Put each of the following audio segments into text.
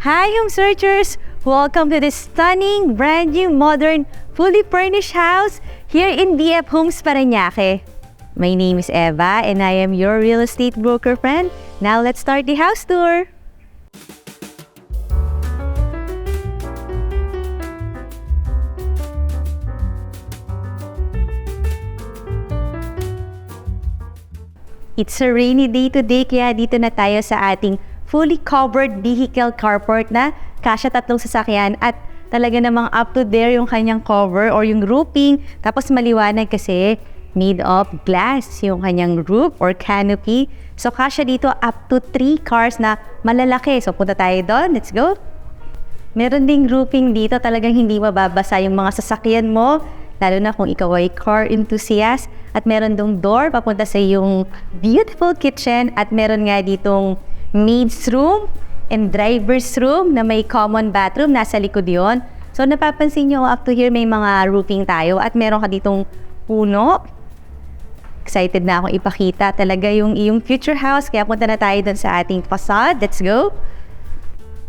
Hi home searchers! Welcome to this stunning, brand new, modern, fully furnished house here in DF Homes Parañaque. My name is Eva and I am your real estate broker friend. Now let's start the house tour! It's a rainy day today kaya dito na tayo sa ating fully covered vehicle carport na kasya 3 sasakyan at talaga namang up to there yung kanyang cover or yung roofing. Tapos maliwanag kasi made of glass yung kanyang roof or canopy. So kasya dito up to 3 cars na malalaki. So punta tayo doon. Let's go! Meron ding roofing dito, talagang hindi mababasa yung mga sasakyan mo. Lalo na kung ikaw ay car enthusiast. At meron dong door papunta sa yung beautiful kitchen. At meron nga ditong maid's room and driver's room na may common bathroom. Nasa likod yon. So napapansin nyo up to here may mga roofing tayo. At meron ka ditong puno. Excited na akong ipakita talaga yung iyong future house. Kaya punta na tayo dun sa ating facade. Let's go!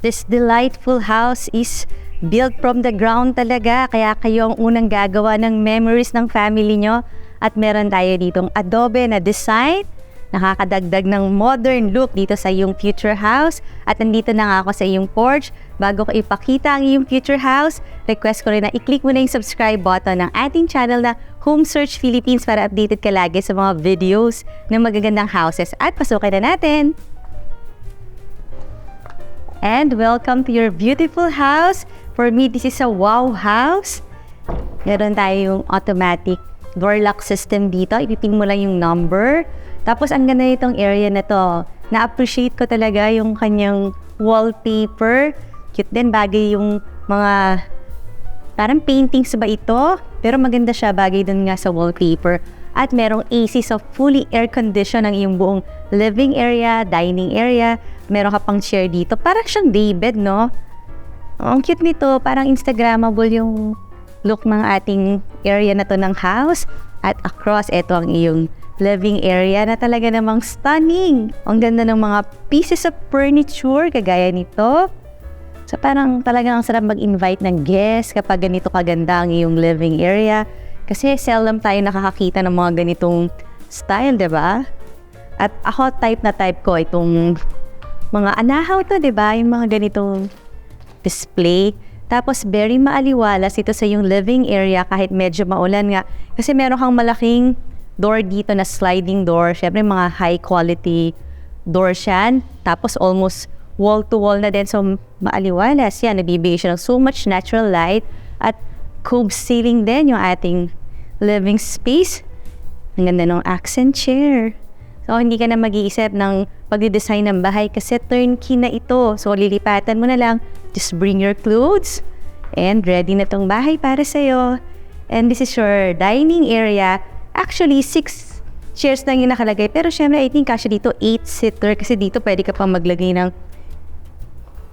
This delightful house is built from the ground talaga, kaya kayo ang unang gagawa ng memories ng family nyo. At meron tayo ditong adobe na design, nakakadagdag ng modern look dito sa iyong future house. At nandito na nga ako sa iyong porch. Bago ko ipakita ang iyong future house, request ko rin na i-click mo na yung subscribe button ng ating channel na Home Search Philippines para updated ka lagi sa mga videos ng magagandang houses. At pasukin na natin! And welcome to your beautiful house. For me, this is a wow house. Meron tayong automatic door lock system dito. Ipipin mo lang yung number. Tapos ang ganda nitong area na to. Na-appreciate ko talaga yung kanyang wallpaper. Cute din, bagay yung mga parang paintings ba ito? Pero maganda siya, bagay dun nga sa wallpaper. At merong AC, so fully air-condition ang iyong buong living area, dining area. Meron ka pang chair dito. Parang siyang daybed, no? Ang cute nito. Parang Instagrammable yung look ng ating area na to ng house. At across, ito ang iyong living area na talaga namang stunning. Ang ganda ng mga pieces of furniture kagaya nito. So parang talagang ang sarap mag-invite ng guests kapag ganito kaganda ang iyong living area. Kasi seldom tayo nakakakita ng mga ganitong style, diba? At ako type ko itong mga anahaw to, diba? Yung mga ganitong display. Tapos very maaliwalas ito sa yung living area kahit medyo maulan nga. Kasi meron kang malaking door dito na sliding door. Syempre mga high quality door siya. Tapos almost wall to wall na din. So maaliwalas yan. Nabibigay siya ng so much natural light. At cove ceiling din yung ating living space. Ang ganda ng accent chair. So hindi ka na mag-iisip ng pag-design ng bahay kasi turnkey na ito. So lilipatan mo na lang. Just bring your clothes and ready na tong bahay para sa'yo. And this is your dining area. Actually, 6 chairs lang yung nakalagay. Pero syempre, I think kasya dito 8-seater kasi dito pwede ka pang maglagay ng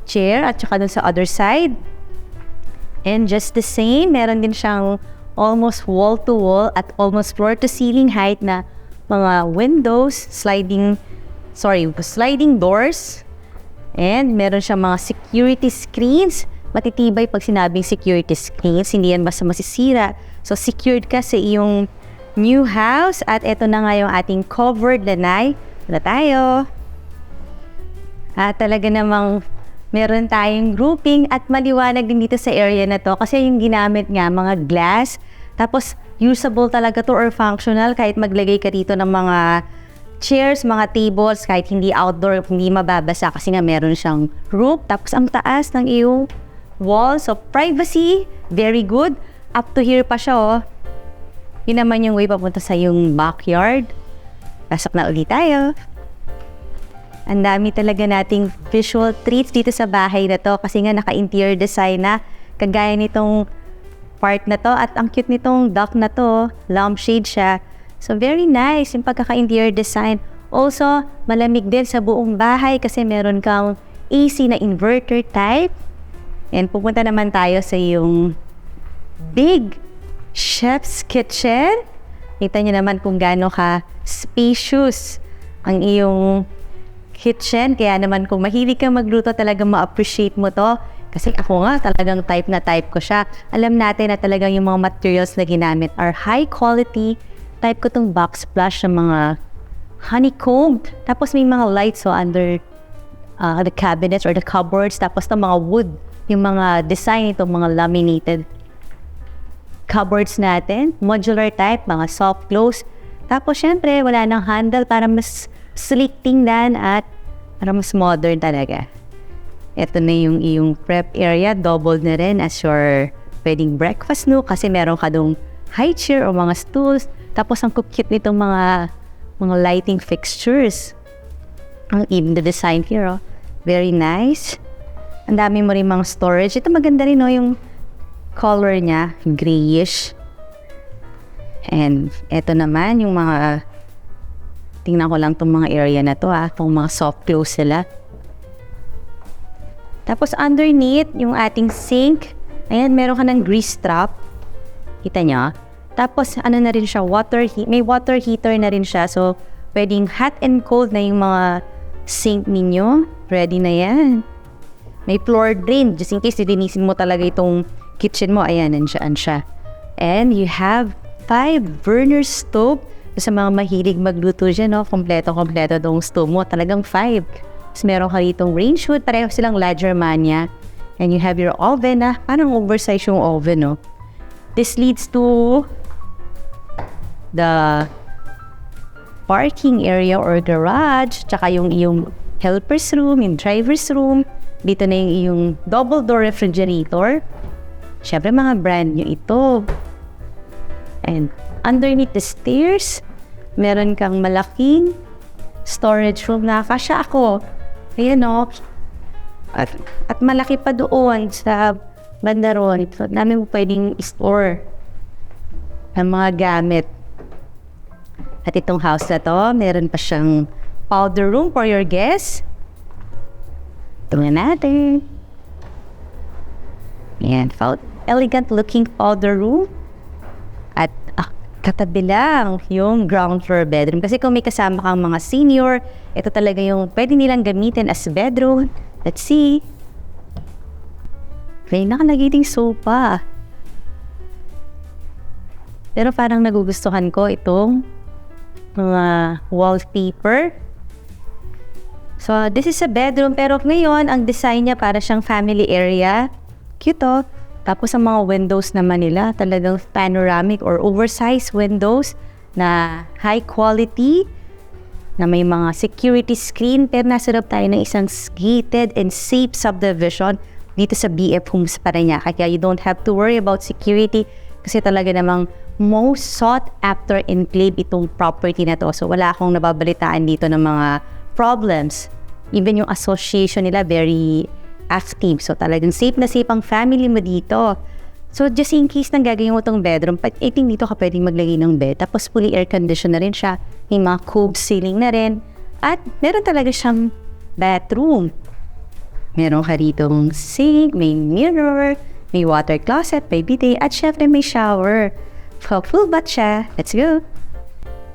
chair at saka dun sa other side. And just the same, meron din siyang almost wall-to-wall at almost floor-to-ceiling height na mga windows, sliding doors. And meron siyang mga security screens. Matitibay pag sinabing security screens, hindi yan basta masisira. So secured ka sa iyong new house. At eto na nga yung ating covered lanai. Wala tayo. At talaga namang meron tayong roofing at maliwanag din dito sa area na to kasi yung ginamit nga mga glass. Tapos usable talaga to or functional kahit maglagay ka dito ng mga chairs, mga tables, kahit hindi outdoor, hindi mababasa kasi nga meron siyang roof. Tapos ang taas ng iyong wall. So privacy, very good. Up to here pa siya, oh. Yun naman yung way papunta sa yung backyard. Pasok na ulit tayo. Ang dami talaga nating visual treats dito sa bahay na to kasi nga naka-interior design na kagaya nitong part na to at ang cute nitong dock na to, lampshade siya. So very nice yung pagkaka-interior design. Also, malamig din sa buong bahay kasi meron kang AC na inverter type. And pupunta naman tayo sa yung big chef's kitchen. Kita niyo naman kung gaano ka spacious ang iyong kitchen. Kaya naman kung mahilig kang magluto, talagang ma-appreciate mo to. Kasi ako nga, talagang type na type ko siya. Alam natin na talagang yung mga materials na ginamit are high quality. Type ko tong backsplash ng mga honeycombed. Tapos may mga lights under the cabinets or the cupboards. Tapos ng mga wood, yung mga design itong mga laminated cupboards natin. Modular type, mga soft close. Tapos syempre, wala nang handle para mas sleek tingnan at para mas modern talaga. Ito na yung iyong prep area, double na rin as your pwedeng breakfast nook kasi meron ka dong high chair o mga stools. Tapos ang cute nitong mga lighting fixtures. Even the design here, oh. Very nice. Ang dami mo rin mga storage. Ito maganda rin, oh, yung color niya, grayish. And ito naman yung mga, tingnan ko lang itong mga area na to, itong mga soft close sila. Tapos underneath, yung ating sink, ayan, meron ka ng grease trap. Kita nyo? Tapos ano na rin siya, may water heater na rin siya. So, pwedeng hot and cold na yung mga sink ninyo. Ready na yan. May floor drain, just in case didinisin mo talaga itong kitchen mo. Ayan, nandiyan siya. And you have 5 burner stove. Sa mga mahilig magluto dyan, no? Kompleto tong stove mo. Talagang 5. Tapos meron ka ditong range hood, pareho silang Lagermania. And you have your oven, parang oversize yung oven, no? This leads to the parking area or garage, tsaka yung iyong helper's room, yung driver's room. Dito na yung iyong double door refrigerator. Syempre mga brand new ito. And underneath the stairs, meron kang malaking storage room na kasya ako. Ayan, o. At malaki pa doon sa banda ron. So, namin mo pwedeng store ang mga gamit. At itong house na to, meron pa siyang powder room for your guests. Tingnan natin. Ayan, elegant looking powder room. At katabi lang yung ground floor bedroom. Kasi kung may kasama kang mga senior, ito talaga yung pwede nilang gamitin as bedroom. Let's see. May nakalagay ding sofa. Pero parang nagugustuhan ko itong mga wallpaper. So, this is a bedroom. Pero ngayon, ang design niya para siyang family area. Cute, oh. Tapos ang mga windows naman nila, talagang panoramic or oversized windows na high quality, na may mga security screen. Pero nasa loob tayo ng isang gated and safe subdivision dito sa BF Homes Parañaque. Kaya you don't have to worry about security kasi talaga namang most sought after enclave itong property na to. So wala akong nababalitaan dito ng mga problems. Even yung association nila, very active. So talagang safe na safe ang family mo dito. So just in case nang gagawin mo itong bedroom, I think dito ka pwedeng maglagay ng bed. Tapos fully air conditioned na rin siya. May mga cube ceiling na rin. At meron talaga siyang bathroom. Meron ka ritong sink, may mirror, may water closet, may bidet, at syempre may shower. Full bath siya. Let's go!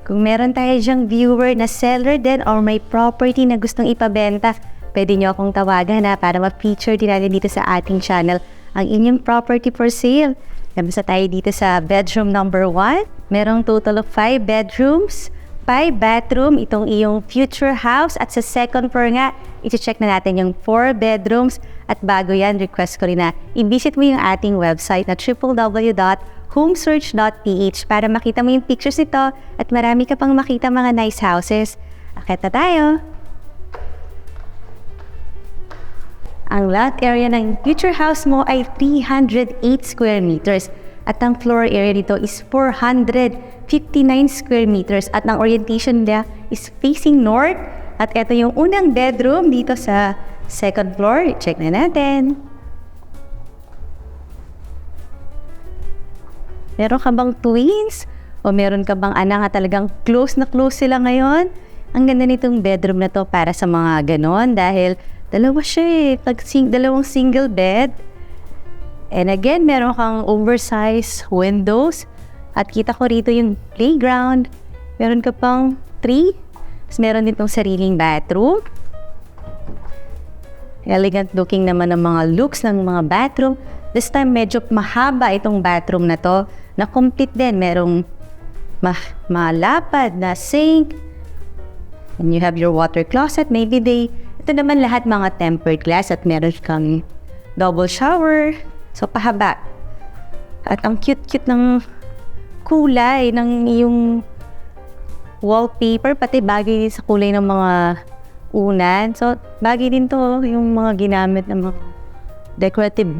Kung meron tayo dyang viewer na seller din or may property na gustong ipabenta, pwede nyo akong tawagan para ma-feature din natin dito sa ating channel ang inyong property for sale. Nabasa tayo dito sa bedroom number 1. Merong total of 5 bedrooms, 5 bathroom, itong iyong future house. At sa second floor nga, iti-check na natin yung 4 bedrooms. At bago yan, request ko rin na i-visit mo yung ating website na www.homesearch.ph para makita mo yung pictures nito at marami ka pang makita mga nice houses. Akit na tayo! Ang lot area ng future house mo ay 308 square meters at ang floor area dito is 459 square meters at ang orientation niya is facing north at ito yung unang bedroom dito sa second floor. Check na natin. Meron ka bang twins? O meron ka bang anak na talagang close na close sila ngayon? Ang ganda nitong bedroom na to para sa mga ganon dahil dalawa siya dalawang single bed. And again, meron kang oversized windows. At kita ko rito yung playground. Meron ka pang tree. Tapos meron din tong sariling bathroom. Elegant looking naman ang mga looks ng mga bathroom. This time, medyo mahaba itong bathroom na to, na complete din. Merong malapad na sink. And you have your water closet. Ito naman lahat mga tempered glass at meron kang double shower. So, pahaba. At ang cute-cute ng kulay ng iyong wallpaper, pati bagay sa kulay ng mga unan. So, bagay din to yung mga ginamit ng mga decorative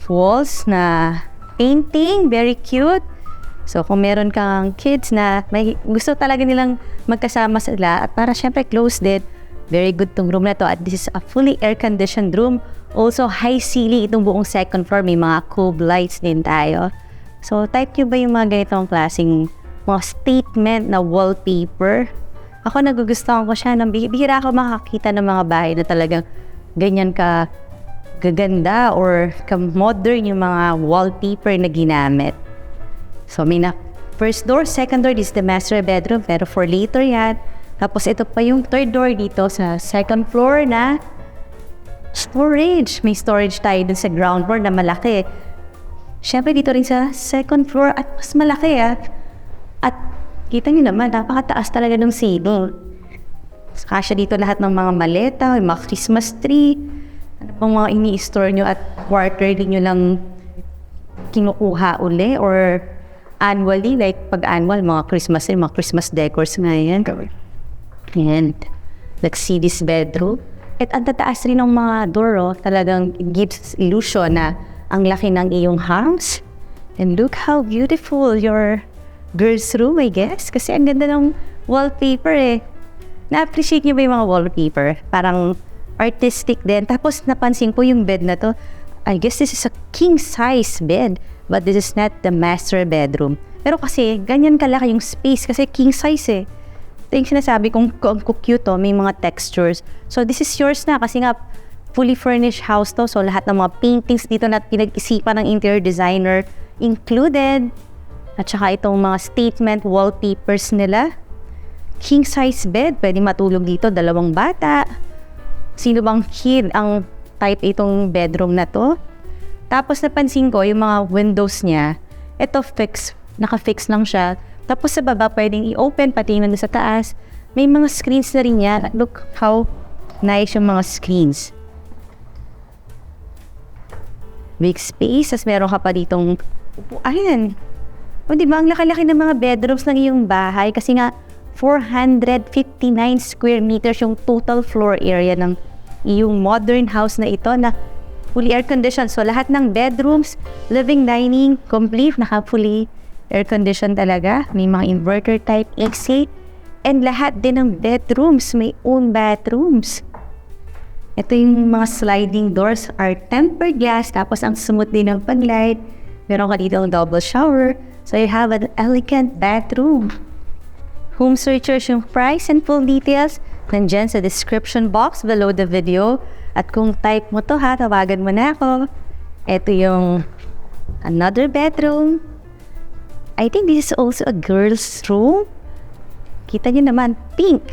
walls na painting. Very cute. So, kung meron kang kids na may gusto talaga nilang magkasama sila at para syempre close din, very good tong room na to. At this is a fully air-conditioned room. Also, high ceiling itong buong second floor. May mga cube lights din tayo. So, type nyo ba yung mga ganitong klaseng mga statement na wallpaper? Ako nagugustuhan ko siya. Bihira ako makakita ng mga bahay na talagang ganyan ka gaganda or ka-modern yung mga wallpaper na ginamit. So, first door, second door, this is the master bedroom. Pero for later yan. Tapos ito pa yung third door dito sa second floor na storage. May storage tayo dun sa ground floor na malaki. Siyempre dito rin sa second floor at mas malaki At kita nyo naman, napakataas talaga ng ceiling. Kasya dito lahat ng mga maleta, yung mga Christmas tree, ano pang mga ini-store nyo at quarterly nyo lang kinukuha uli or annually, like pag annual, mga Christmas tree, mga Christmas decors nga yan. And let's see this bedroom. At ang tataas rin ng mga door, talagang it gives illusion na ang laki ng iyong house. And look how beautiful your girls' room, I guess. Kasi ang ganda ng wallpaper Na-appreciate niyo ba yung mga wallpaper? Parang artistic din. Tapos napansin ko yung bed na to. I guess this is a king-size bed. But this is not the master bedroom. Pero kasi, ganyan kalaki yung space. Kasi king-size Ito yung sinasabi kong cute may mga textures. So this is yours na kasi nga fully furnished house to. So lahat ng mga paintings dito na pinag-isipan ng interior designer included. At saka itong mga statement wallpapers nila. King size bed, pwede matulog dito, 2 bata. Sino bang kid ang type itong bedroom na to? Tapos napansin ko yung mga windows niya, ito naka-fix lang siya. Tapos sa baba pwedeng i-open pati nandun sa taas. May mga screens na rin yan. Look how nice yung mga screens. Big space, as meron ka pa ditong upuan. O diba, ang laki-laki ng mga bedrooms ng iyong bahay kasi nga 459 square meters yung total floor area ng iyong modern house na ito na fully air-conditioned. So lahat ng bedrooms, living, dining, complete, naka-fully air-conditioned talaga. May mga inverter type AC. And lahat din ng bedrooms, may own bathrooms. Ito yung mga sliding doors are tempered glass. Tapos ang smooth din ng paglight. Meron ka dito ang double shower. So you have an elegant bathroom. Home searchers yung price and full details nandyan sa description box below the video. At kung type mo to tawagan mo na ako. Ito yung another bedroom. I think this is also a girl's room. Kita nyo naman, pink.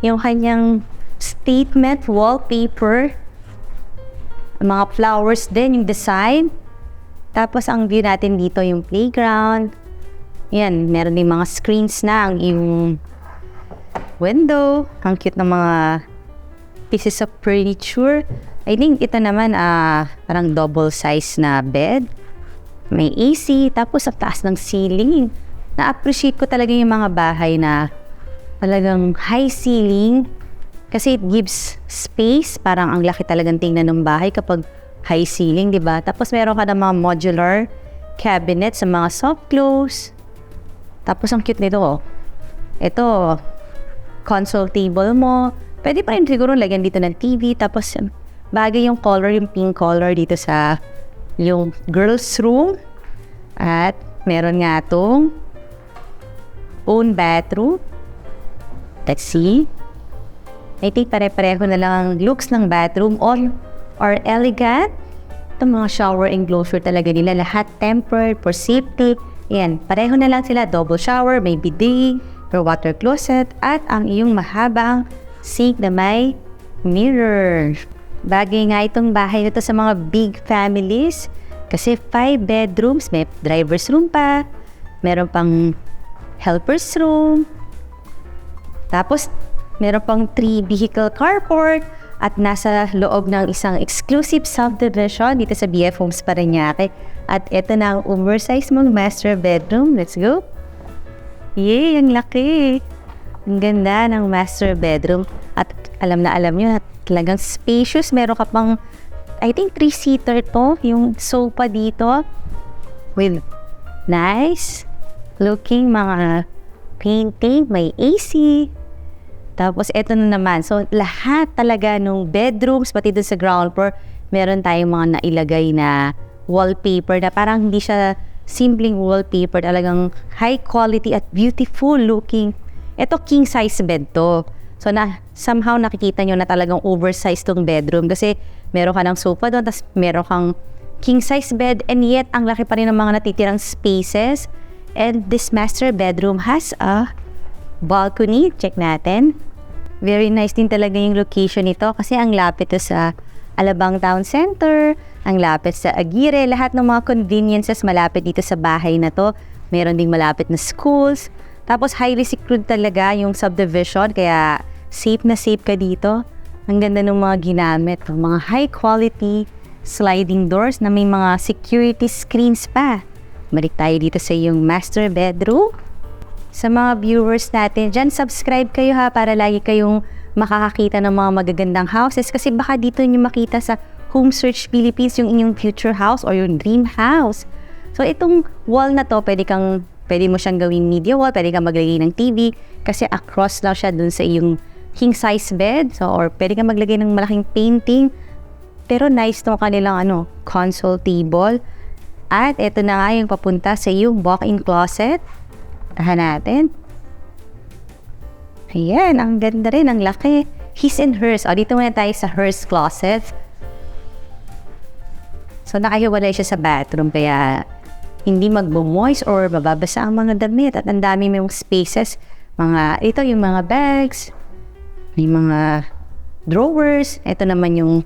Yung kanyang statement wallpaper. Mga flowers din, yung design. Tapos ang view natin dito yung playground. Yan, meron din mga screens na ang iyong window. Ang cute ng mga pieces of furniture. I think ito naman parang double size na bed. May AC, tapos sa taas ng ceiling. Na-appreciate ko talaga yung mga bahay na talagang high ceiling. Kasi it gives space. Parang ang laki talagang tingnan ng bahay kapag high ceiling, di ba? Tapos meron ka ng mga modular cabinet sa mga soft close. Tapos ang cute nito, ito, console table mo. Pwede pa rin siguro lagyan dito ng TV. Tapos bagay yung color, yung pink color dito sa yung girls room. At meron nga itong own bathroom. Let's see. I think pare-pareho na lang ang looks ng bathroom. All are elegant. Itong mga shower enclosure talaga nila. Lahat tempered for safety. Ayan, pareho na lang sila. Double shower, may bidet, per water closet, at ang iyong mahabang sink na may mirror. Bagay nga itong bahay na to sa mga big families kasi 5 bedrooms, may driver's room pa, meron pang helper's room, tapos meron pang 3 vehicle carport at nasa loob ng isang exclusive subdivision dito sa BF Homes Parañaque. At ito na ang oversized mong master bedroom. Let's go! Yay! Ang laki! Ang ganda ng master bedroom. At alam na alam nyo, talagang spacious. Meron ka pang, I think 3-seater to. Yung sofa dito. With nice looking mga painting. May AC. Tapos eto na naman. So lahat talaga nung bedrooms, pati dun sa ground floor, meron tayong mga nailagay na wallpaper na parang hindi siya simpleng wallpaper, talagang high quality at beautiful looking. Ito king size bed to. So somehow nakikita nyo na talagang oversized tong bedroom kasi meron ka ng sofa doon, tapos meron kang king size bed, and yet ang laki pa rin ng mga natitirang spaces. And this master bedroom has a balcony. Check natin. Very nice din talaga yung location nito kasi ang lapit to sa Alabang Town Center, ang lapit sa Aguirre, lahat ng mga conveniences malapit dito sa bahay na to. Meron ding malapit na schools. Tapos highly secured talaga yung subdivision, kaya safe na safe ka dito. Ang ganda ng mga ginamit, mga high quality sliding doors na may mga security screens pa. Balik tayo dito sa yung master bedroom. Sa mga viewers natin dyan, subscribe kayo ha para lagi kayong makakakita ng mga magagandang houses kasi baka dito nyo makita sa Home Search Philippines yung inyong future house or yung dream house. So itong wall na to, pwede mo siyang gawing media wall, pwede kang maglagay ng TV kasi across lang siya dun sa iyong king size bed. So, or pwede kang maglagay ng malaking painting. Pero nice tong kanilang console table. At ito na nga yung papunta sa iyong walk-in closet. Tahan natin. Ayan, ang ganda rin, ang laki. His and hers. O, dito muna tayo sa hers closet. So, nakahiwalay siya sa bathroom, kaya hindi magbo-moist or bababasa ang mga damit. At ang dami may spaces. Ito yung mga bags, may mga drawers. Ito naman yung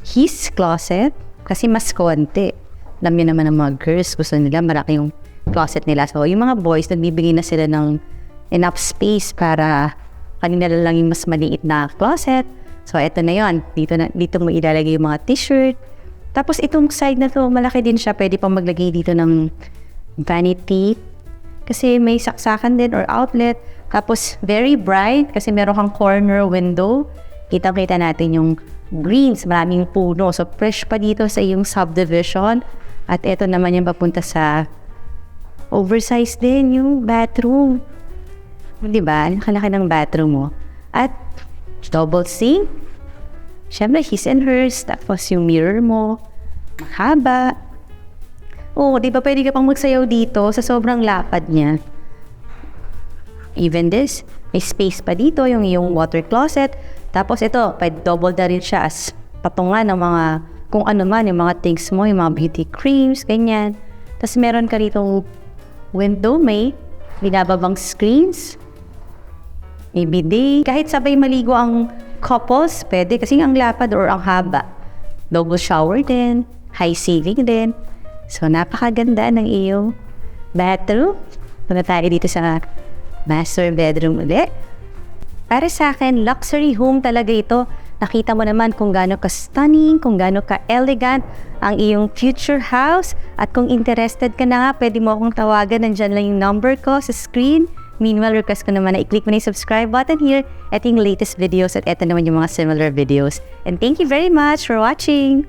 his closet, kasi mas konti. Alam niyo naman ng mga girls, gusto nila maraki yung closet nila. So, yung mga boys, nagbibigay na sila ng enough space para kanina lang yung mas maliit na closet. So, eto na yon. Dito mo ilalagay yung mga t-shirt. Tapos, itong side na to, malaki din siya. Pwede pang maglagay dito ng vanity. Kasi may saksakan din or outlet. Tapos, very bright kasi meron kang corner window. Kita-kita natin yung greens, maraming puno. So, fresh pa dito sa yung subdivision. At eto naman yung papunta sa oversized din yung bathroom. Diba? Nakalaki ng bathroom mo. At double sink. Siyempre, his and hers. Tapos yung mirror mo. Mahaba. Oo, diba pwede ka pang magsayaw dito sa sobrang lapad niya. Even this, may space pa dito, yung water closet. Tapos ito, pwede double na rin siya as patungan ng mga, kung ano man, yung mga things mo, yung mga beauty creams, ganyan. Tapos meron ka rito window, may binababang screens, may bidet. Kahit sabay maligo ang couples, pwede kasi ang lapad or ang haba. Double shower din, high ceiling din. So, napakaganda ng iyong bathroom. Punta tayo dito sa master bedroom ulit. Para sa akin, luxury home talaga ito. Nakita mo naman kung gaano ka-stunning, kung gaano ka-elegant ang iyong future house. At kung interested ka na nga, pwede mo akong tawagan. Nandyan lang yung number ko sa screen. Meanwhile, request ko naman na i-click mo na yung subscribe button here at yung latest videos at eto naman yung mga similar videos. And thank you very much for watching!